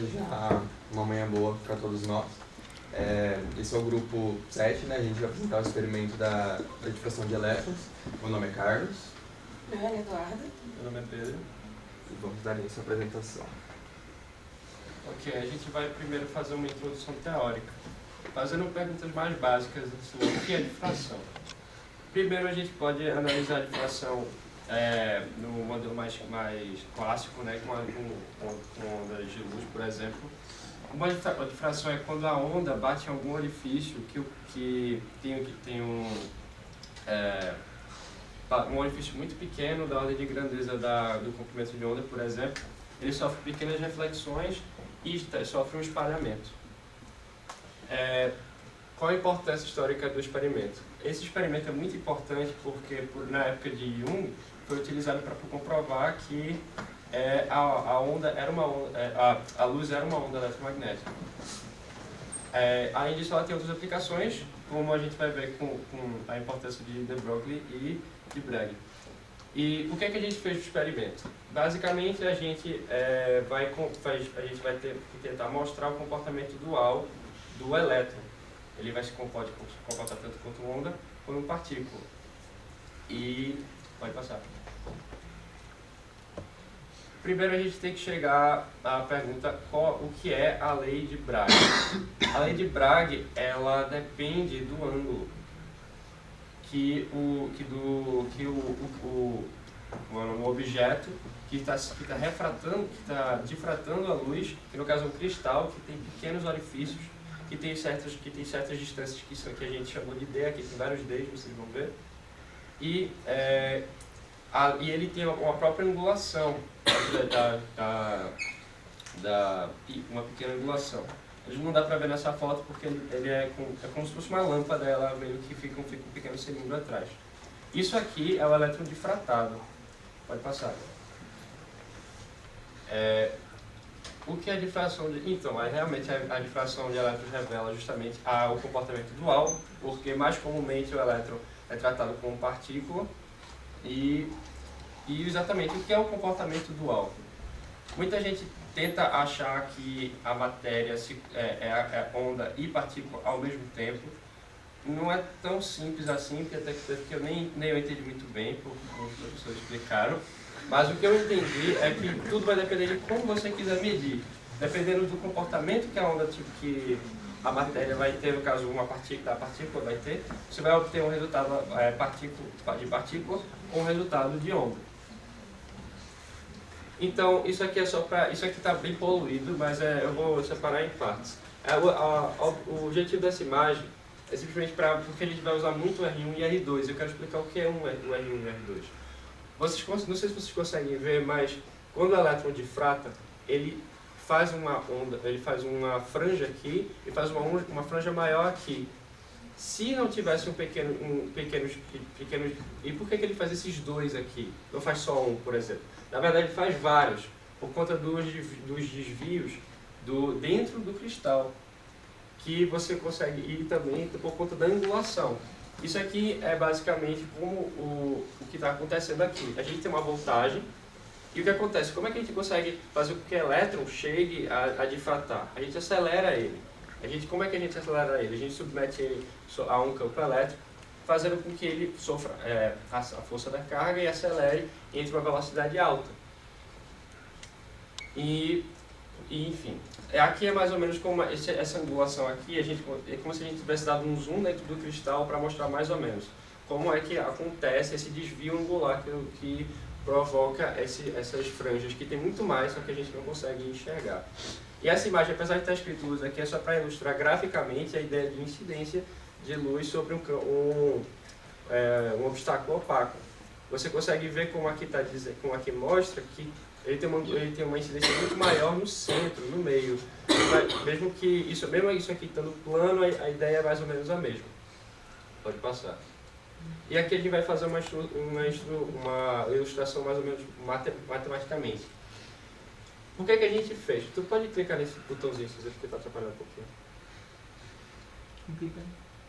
Já uma manhã boa para todos nós. Esse é o grupo 7, né? A gente vai apresentar o experimento da difração de elétrons. Meu nome é Carlos. Meu nome é Eduardo. Meu nome é Pedro. E vamos dar início à apresentação. Ok, a gente vai primeiro fazer uma introdução teórica, fazendo perguntas mais básicas assim, o que é difração. Primeiro a gente pode analisar a difração no modelo mais clássico, né, com ondas de luz, por exemplo. Uma difração é quando a onda bate em algum orifício que tem um orifício muito pequeno, da ordem de grandeza do comprimento de onda, por exemplo. Ele sofre pequenas reflexões e sofre um espalhamento. Qual a importância histórica do experimento? Esse experimento é muito importante porque, na época de Jung, foi utilizado para comprovar que a luz era uma onda eletromagnética. Além disso, ela tem outras aplicações, como a gente vai ver com a importância de de Broglie e de Bragg. E por que a gente fez o experimento? Basicamente, a gente vai ter que tentar mostrar o comportamento dual do elétron. Ele pode se comportar tanto quanto onda, quanto partícula. E pode passar. Primeiro, a gente tem que chegar à pergunta o que é a lei de Bragg. A lei de Bragg, ela depende do ângulo que o objeto que está difratando a luz, que no caso é um cristal, que tem pequenos orifícios, que tem certas distâncias que a gente chamou de D, aqui tem vários Ds, vocês vão ver, e ele tem uma própria angulação, uma pequena angulação. Não dá para ver nessa foto porque ele é como se fosse uma lâmpada, ela meio que fica um pequeno cilindro atrás. Isso aqui é o elétron difratado. Pode passar. O que é a difração Então, realmente a difração de elétrons revela justamente o comportamento dual, porque mais comumente o elétron é tratado como partícula. E exatamente o que é o comportamento dual? Muita gente tenta achar que a matéria é onda e partícula ao mesmo tempo. Não é tão simples assim, até que eu nem eu entendi muito bem, como os professores explicaram. Mas o que eu entendi é que tudo vai depender de como você quiser medir. Dependendo do comportamento que a onda, que a matéria vai ter, no caso a partícula vai ter, você vai obter um resultado de partícula ou um resultado de onda. Então, isso aqui está bem poluído, mas eu vou separar em partes. O objetivo dessa imagem é simplesmente porque a gente vai usar muito R1 e R2. Eu quero explicar o que é um R1 e R2. Não sei se vocês conseguem ver, mas quando o elétron difrata, ele faz uma onda, ele faz uma franja aqui e faz uma franja maior aqui. Se não tivesse pequenos... E por que ele faz esses dois aqui? Não faz só um, por exemplo. Na verdade, ele faz vários, por conta dos desvios dentro do cristal, que você consegue ir também por conta da angulação. Isso aqui é basicamente como o que está acontecendo aqui. A gente tem uma voltagem, e o que acontece? Como é que a gente consegue fazer com que o elétron chegue a difratar? A gente acelera ele. Como é que a gente acelera ele? A gente submete ele a um campo elétrico, fazendo com que ele sofra a força da carga e acelere entre uma velocidade alta. Enfim, aqui é mais ou menos como essa angulação aqui, é como se a gente tivesse dado um zoom dentro do cristal para mostrar mais ou menos como é que acontece esse desvio angular que provoca essas franjas, que tem muito mais, só que a gente não consegue enxergar. E essa imagem, apesar de estar escrito luz aqui, é só para ilustrar graficamente a ideia de incidência de luz sobre um obstáculo opaco. Você consegue ver como aqui mostra que ele tem uma incidência muito maior no centro, no meio. Mesmo isso aqui estando plano, a ideia é mais ou menos a mesma. Pode passar. E aqui a gente vai fazer uma ilustração mais ou menos matematicamente. Por que a gente fez? Tu pode clicar nesse botãozinho, se você está atrapalhando um pouquinho. Clica.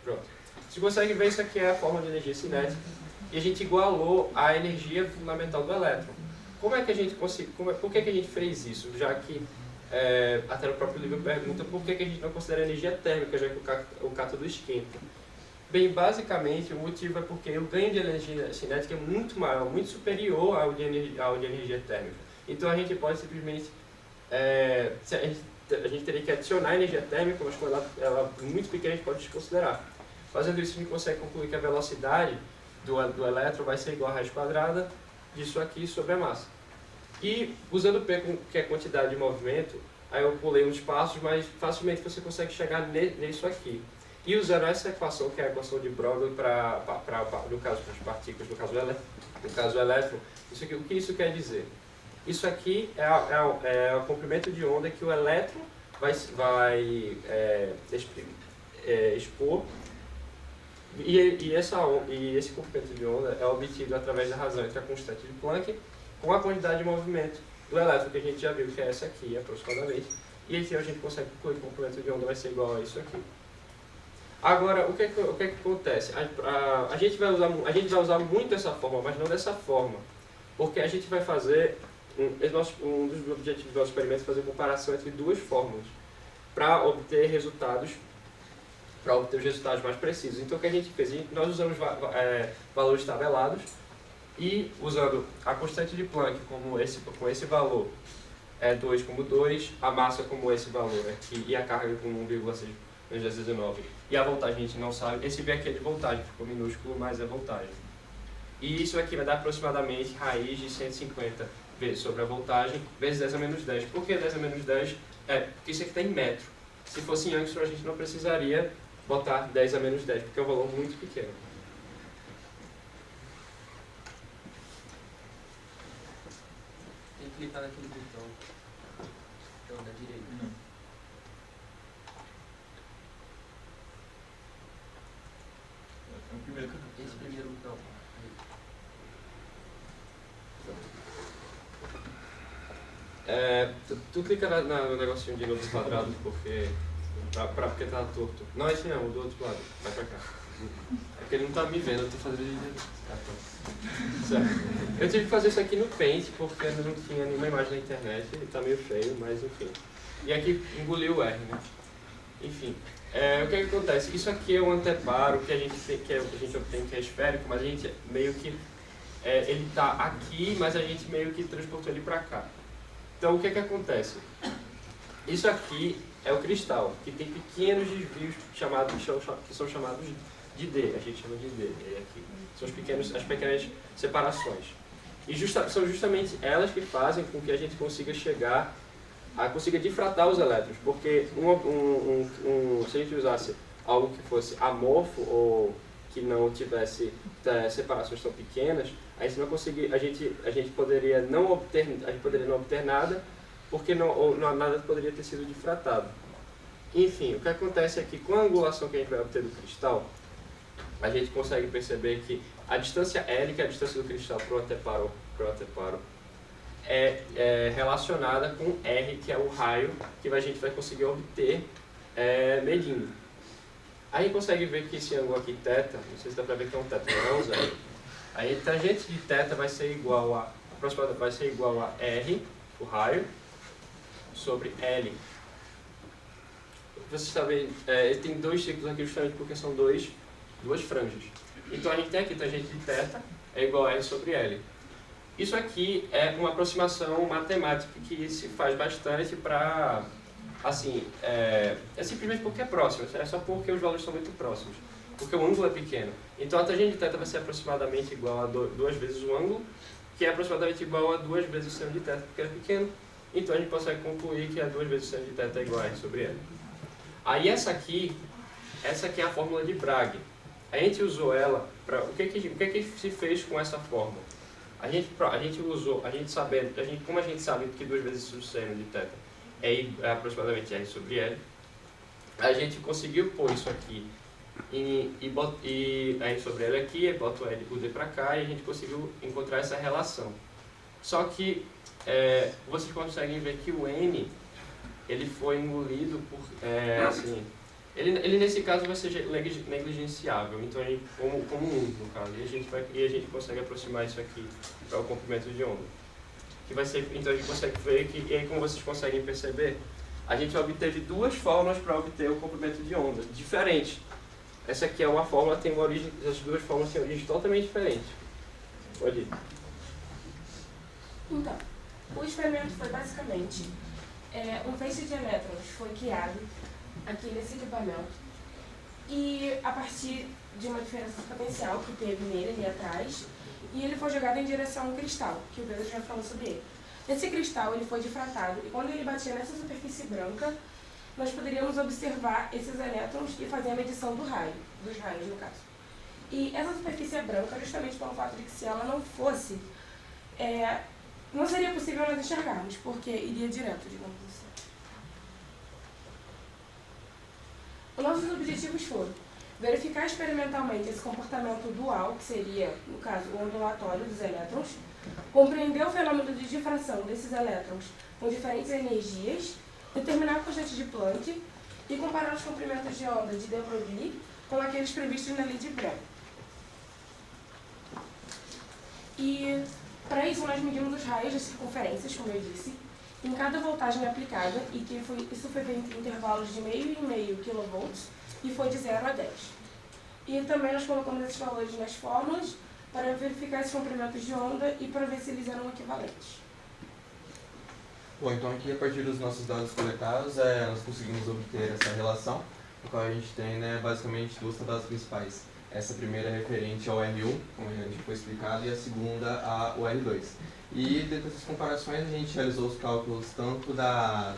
Pronto. Você consegue ver, isso aqui é a forma de energia cinética. E a gente igualou a energia fundamental do elétron. Como é que a gente conseguiu? Por que a gente fez isso? Já que até no próprio livro pergunta por que a gente não considera energia térmica, já que o cátodo esquenta. Bem, basicamente, o motivo é porque o ganho de energia cinética é muito maior, muito superior ao de energia térmica. Então a gente pode simplesmente, a gente teria que adicionar energia térmica, mas quando ela é muito pequena a gente pode desconsiderar. Fazendo isso, a gente consegue concluir que a velocidade do elétron vai ser igual a raiz quadrada disso aqui sobre a massa. E usando P, que é a quantidade de movimento, aí eu pulei uns passos, mas facilmente você consegue chegar nisso aqui. E usando essa equação, que é a equação de Broglie, no caso para as partículas, no caso o elétron, o que isso quer dizer? Isso aqui é o comprimento de onda que o elétron vai expor, e esse comprimento de onda é obtido através da razão entre a constante de Planck com a quantidade de movimento do elétron, que a gente já viu que é essa aqui, aproximadamente. E então a gente consegue concluir que o comprimento de onda vai ser igual a isso aqui. Agora, o que acontece? A gente vai usar muito essa forma, mas não dessa forma. Porque a gente vai fazer, um dos objetivos do nosso experimento é fazer comparação entre duas fórmulas para obter os resultados mais precisos. Então, o que a gente fez? Nós usamos valores tabelados e usando a constante de Planck com esse valor, 2 como 2, a massa como esse valor aqui e a carga com 1,6 vezes 19. E a voltagem a gente não sabe. Esse V aqui é de voltagem, ficou minúsculo, mas é voltagem. E isso aqui vai dar aproximadamente raiz de 150 vezes sobre a voltagem, vezes 10 a menos 10. Por que 10 a menos 10? Porque isso aqui está em metro. Se fosse em angstrom, a gente não precisaria botar 10 a menos 10, porque é um valor muito pequeno. Tem que clicar naquele botão da direita. Esse primeiro botão. Tu clica no negocinho de novo quadrado porque tá torto. Não, esse não, o do outro lado. Vai pra cá. É porque ele não tá me vendo, eu tô fazendo ele. Certo. Eu tive que fazer isso aqui no Paint porque eu não tinha nenhuma imagem na internet, ele tá meio feio, mas enfim. E aqui engoliu o R, né? Enfim. O que acontece? Isso aqui é um anteparo que a gente obtém que é esférico, mas a gente meio que... ele está aqui, mas a gente meio que transportou ele para cá. Então, o que acontece? Isso aqui é o cristal, que tem pequenos desvios que são chamados de D. A gente chama de D. Aqui. São as pequenas separações. E são justamente elas que fazem com que a gente consiga consiga difratar os elétrons, porque se a gente usasse algo que fosse amorfo ou que não tivesse separações tão pequenas, a gente poderia não obter nada, porque nada poderia ter sido difratado. Enfim, o que acontece é que com a angulação que a gente vai obter do cristal, a gente consegue perceber que a distância L, que é a distância do cristal para o anteparo, é relacionada com R, que é o raio que a gente vai conseguir obter medindo. Aí a gente consegue ver que esse ângulo aqui, θ, não sei se dá para ver que é um θ, não é um zero. Aí a tangente de θ vai ser igual a R, o raio, sobre L. Vocês sabem, ele tem dois círculos aqui justamente porque são duas franjas. Então a gente tem aqui tangente de θ é igual a R sobre L. Isso aqui é uma aproximação matemática que se faz bastante para, assim, simplesmente porque é próximo, é só porque os valores são muito próximos, porque o ângulo é pequeno. Então a tangente de θ vai ser aproximadamente igual a 2 vezes o ângulo, que é aproximadamente igual a 2 vezes o seno de θ, porque é pequeno. Então a gente consegue concluir que a 2 vezes o seno de θ é igual a R sobre L. Aí essa aqui é a fórmula de Bragg. A gente usou ela para... O que se fez com essa fórmula? Como a gente sabe que 2 vezes o seno de θ é aproximadamente R sobre L, a gente conseguiu pôr isso aqui e R sobre L aqui, e bota o D para cá, e a gente conseguiu encontrar essa relação. Só que vocês conseguem ver que o N ele foi engolido por... Ele nesse caso vai ser negligenciável, então como 1 no caso, e a gente consegue aproximar isso aqui para o comprimento de onda. que vai ser, então a gente consegue ver que, e aí como vocês conseguem perceber, a gente obteve duas fórmulas para obter o comprimento de onda, diferentes. Essa aqui é uma fórmula, tem uma origem, essas duas fórmulas têm origem totalmente diferente. Pode ir. Então, o experimento foi basicamente um feixe de elétrons foi criado aqui nesse equipamento e a partir de uma diferença potencial que teve nele ali atrás, e ele foi jogado em direção a um cristal, que o Pedro já falou sobre ele. Esse cristal ele foi difratado e quando ele batia nessa superfície branca, nós poderíamos observar esses elétrons e fazer a medição dos raios no caso. E essa superfície é branca justamente pelo fato de que se ela não fosse, não seria possível nós enxergarmos, porque iria direto, digamos assim. Os nossos objetivos foram verificar experimentalmente esse comportamento dual, que seria, no caso, o ondulatório dos elétrons, compreender o fenômeno de difração desses elétrons com diferentes energias, determinar a constante de Planck e comparar os comprimentos de onda de de Broglie com aqueles previstos na lei de Bragg. E, para isso, nós medimos os raios das circunferências, como eu disse, em cada voltagem aplicada, e que isso foi feito em intervalos de 0,5 kV, e foi de 0 a 10. E também nós colocamos esses valores nas fórmulas para verificar esses comprimentos de onda e para ver se eles eram equivalentes. Bom, então aqui a partir dos nossos dados coletados, nós conseguimos obter essa relação, no qual a gente tem basicamente duas tabelas principais. Essa primeira é referente ao R1, como a gente foi explicado, e a segunda ao R2. E dentro dessas comparações a gente realizou os cálculos tanto da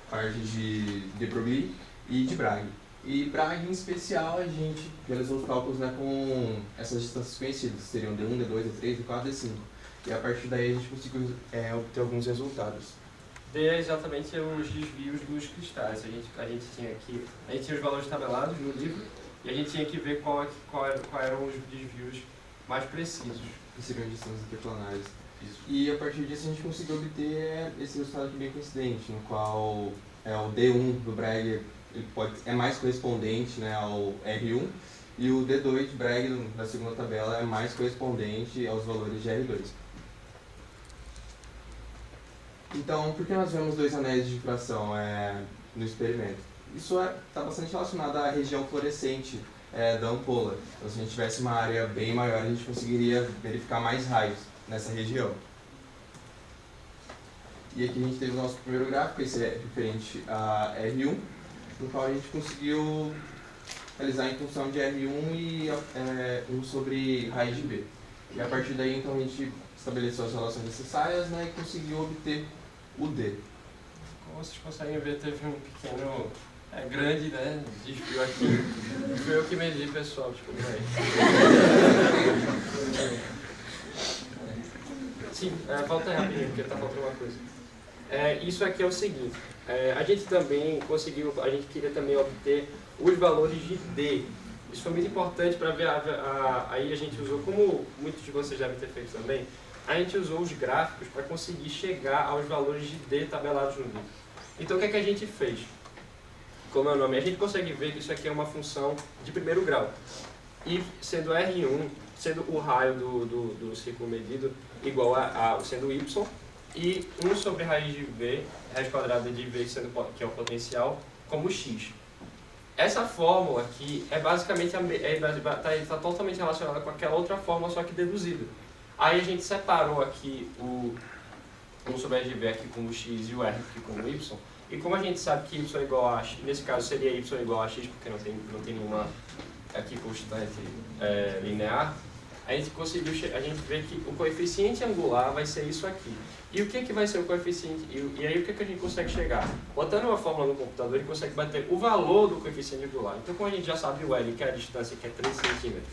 parte de Broglie e de Bragg. E Bragg em especial a gente realizou os cálculos com essas distâncias conhecidas, que seriam D1, D2, D3, D4, D5. E a partir daí a gente conseguiu obter alguns resultados. D é exatamente os desvios dos cristais. A gente tinha os valores tabelados no livro e a gente tinha que ver qual eram os desvios mais precisos. Que seriam distâncias interplanares. Isso. E a partir disso a gente conseguiu obter esse resultado aqui bem coincidente, no qual o D1 do Bragg é mais correspondente ao R1 e o D2 de Bragg da segunda tabela é mais correspondente aos valores de R2. Então, por que nós vemos dois anéis de difração no experimento? Isso está bastante relacionado à região fluorescente da ampola. Então, se a gente tivesse uma área bem maior, a gente conseguiria verificar mais raios nessa região. E aqui a gente teve o nosso primeiro gráfico, esse é referente a R1, no qual a gente conseguiu realizar em função de R1 e 1 sobre raiz de V. E a partir daí, então, a gente estabeleceu as relações necessárias e conseguiu obter o D. Como vocês conseguem ver, teve um pequeno, grande, desvio aqui. Foi eu que medi, pessoal, desculpa aí. Sim, volta rapidinho, porque está faltando uma coisa. Isso aqui é o seguinte, a gente queria também obter os valores de D. Isso foi muito importante para ver, aí a gente usou, como muitos de vocês devem ter feito também, a gente usou os gráficos para conseguir chegar aos valores de D tabelados no livro. Então o que é que a gente fez? Como é o nome? A gente consegue ver que isso aqui é uma função de primeiro grau. E sendo R1, sendo o raio do círculo medido igual sendo Y, e 1 sobre raiz de V, raiz quadrada de V, que é o potencial, como X. Essa fórmula aqui é basicamente está totalmente relacionada com aquela outra fórmula, só que deduzida. Aí a gente separou aqui o 1 sobre raiz de V aqui como X e o R aqui como Y. E como a gente sabe que Y é igual a X, nesse caso seria Y igual a X, porque não tem nenhuma aqui constante linear, a gente vê que o coeficiente angular vai ser isso aqui. E o que vai ser o coeficiente? E aí o que a gente consegue chegar? Botando uma fórmula no computador, ele consegue bater o valor do coeficiente angular. Então, como a gente já sabe o L, que é a distância, que é 3 centímetros,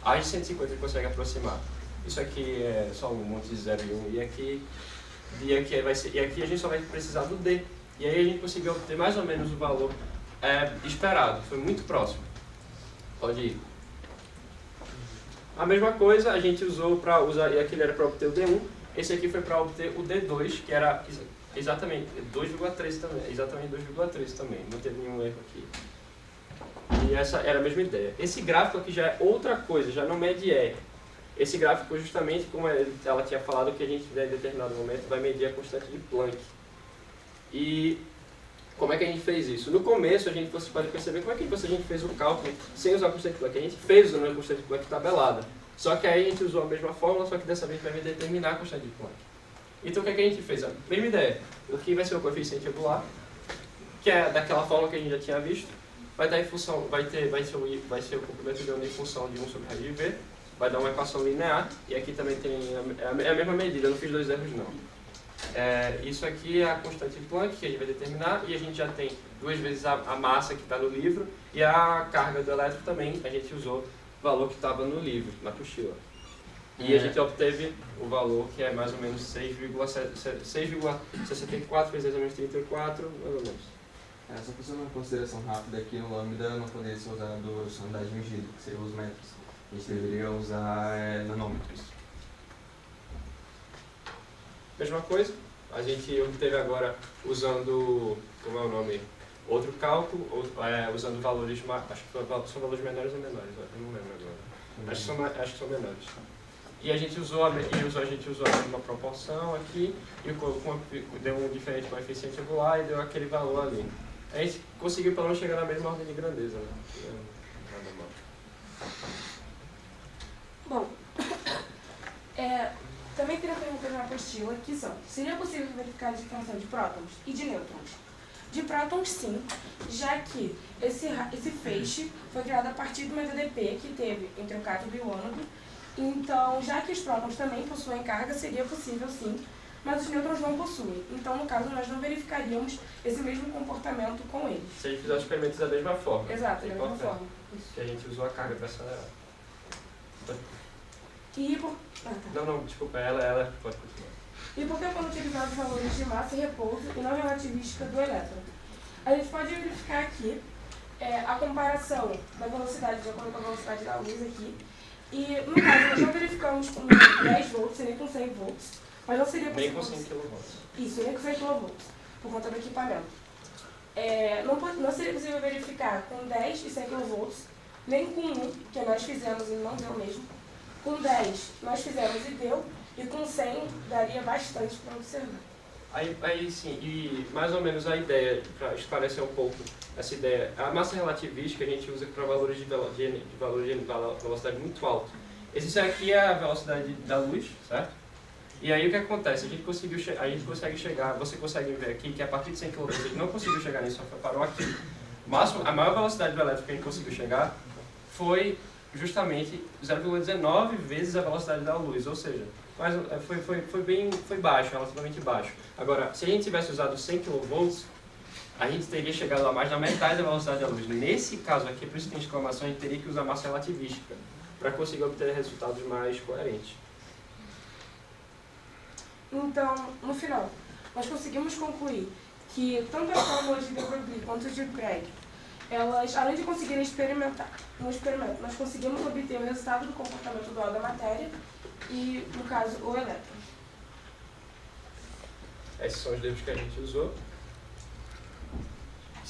a de 150 ele consegue aproximar. Isso aqui é só um monte de 0 e 1, e aqui a gente só vai precisar do D. E aí a gente conseguiu obter mais ou menos o valor esperado, foi muito próximo. Pode ir. A mesma coisa a gente usou para usar, e aquele era para obter o D1, esse aqui foi para obter o D2, que era exatamente 2,3 também, exatamente 2,3 também, não teve nenhum erro aqui. E essa era a mesma ideia. Esse gráfico aqui já é outra coisa, já não mede E. Esse gráfico, justamente, como ela tinha falado, que a gente, em determinado momento, vai medir a constante de Planck. E como é que a gente fez isso? No começo, você pode perceber como é que a gente fez o cálculo sem usar a constante de Planck. A gente fez usando a constante de Planck tabelada. Só que aí a gente usou a mesma fórmula, só que dessa vez vai determinar a constante de Planck. Então o que é que a gente fez? A mesma ideia. O que vai ser o coeficiente angular, que é daquela fórmula que a gente já tinha visto, vai dar em função, vai ser o comprimento de onda em função de 1 sobre raiz de V, vai dar uma equação linear, e aqui também tem a mesma medida, eu não fiz 2 erros não. Isso aqui é a constante de Planck, que a gente vai determinar, e a gente já tem 2 vezes a massa que está no livro, e a carga do elétron também, a gente usou o valor que estava no livro, na apostila. E a gente obteve o valor que é mais ou menos 6,64 vezes 10 a menos 34, mais ou menos. Só fazendo uma consideração rápida aqui, no lambda não poderia ser usado a unidade medida, que seriam os metros. A gente deveria usar nanômetros. Mesma coisa, a gente obteve agora usando, como é o nome, outro cálculo, usando valores, acho que são valores menores ou menores, eu não lembro agora. Acho que são menores. E a gente usou a mesma proporção aqui, e deu um diferente coeficiente angular e deu aquele valor ali. A gente conseguiu pelo menos chegar na mesma ordem de grandeza, né? Nada mal. Bom, também queria perguntar uma apostila que são: seria possível verificar a diferença de prótons e de nêutrons? De prótons, sim, já que esse feixe foi criado a partir do MTDP que teve entre o cátodo e o ânodo. Então, já que os prótons também possuem carga, seria possível sim, mas os nêutrons não possuem. Então, no caso, nós não verificaríamos esse mesmo comportamento com eles. Se a gente fizer os experimentos da mesma forma. Exato, da mesma forma. Que a gente usou a carga para acelerar. Não, desculpa, ela pode continuar. E por que quando utilizamos os valores de massa e repouso e não relativística do elétron? A gente pode verificar aqui a comparação da velocidade, de acordo com a velocidade da luz aqui. E, no caso, nós não verificamos com 10 volts, nem com 100 volts, mas não seria possível... Nem com 100 kV. Isso, nem com 100 kV, por conta do equipamento. Não seria possível verificar com 10 e 100 kV, nem com 1, que nós fizemos e não deu mesmo. Com 10 nós fizemos e deu, e com 100 daria bastante para observar. Aí sim, e mais ou menos a ideia, para esclarecer um pouco essa ideia, a massa relativística a gente usa para valores de velocidade muito alto. Esse aqui é a velocidade da luz, certo? E aí o que acontece? A gente consegue chegar, você consegue ver aqui que a partir de 100 kV a gente não conseguiu chegar nisso, só parou aqui. A maior velocidade do elétron que a gente conseguiu chegar foi justamente 0,19 vezes a velocidade da luz, ou seja, mas foi baixo, relativamente baixo. Agora, se a gente tivesse usado 100 kV, a gente teria chegado a mais da metade da velocidade da luz. Nesse caso aqui, por isso tem exclamação, a gente teria que usar massa relativística para conseguir obter resultados mais coerentes. Então, no final, nós conseguimos concluir que tanto as fórmulas de de Broglie quanto de Bragg, elas, além de conseguirem experimentar no experimento, nós conseguimos obter o resultado do comportamento dual da matéria e, no caso, o elétron. Esses são os livros que a gente usou.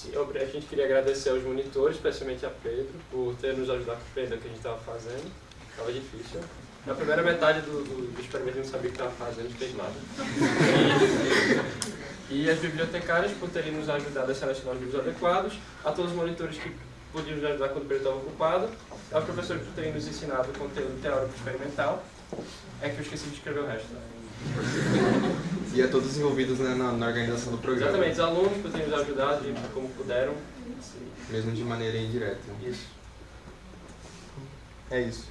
A gente queria agradecer aos monitores, especialmente a Pedro, por ter nos ajudado com o que a gente estava fazendo. Estava difícil. Na primeira metade do experimento a gente sabia o que estava fazendo, não fez nada. E as bibliotecárias por terem nos ajudado a selecionar os livros adequados, a todos os monitores que podiam nos ajudar quando o Pedro estava ocupado, aos professores por terem nos ensinado o conteúdo teórico experimental. É que eu esqueci de escrever o resto. E a todos os envolvidos, né, na organização do programa. Exatamente, os alunos por terem nos ajudado como puderam. Mesmo de maneira indireta. Isso. É isso.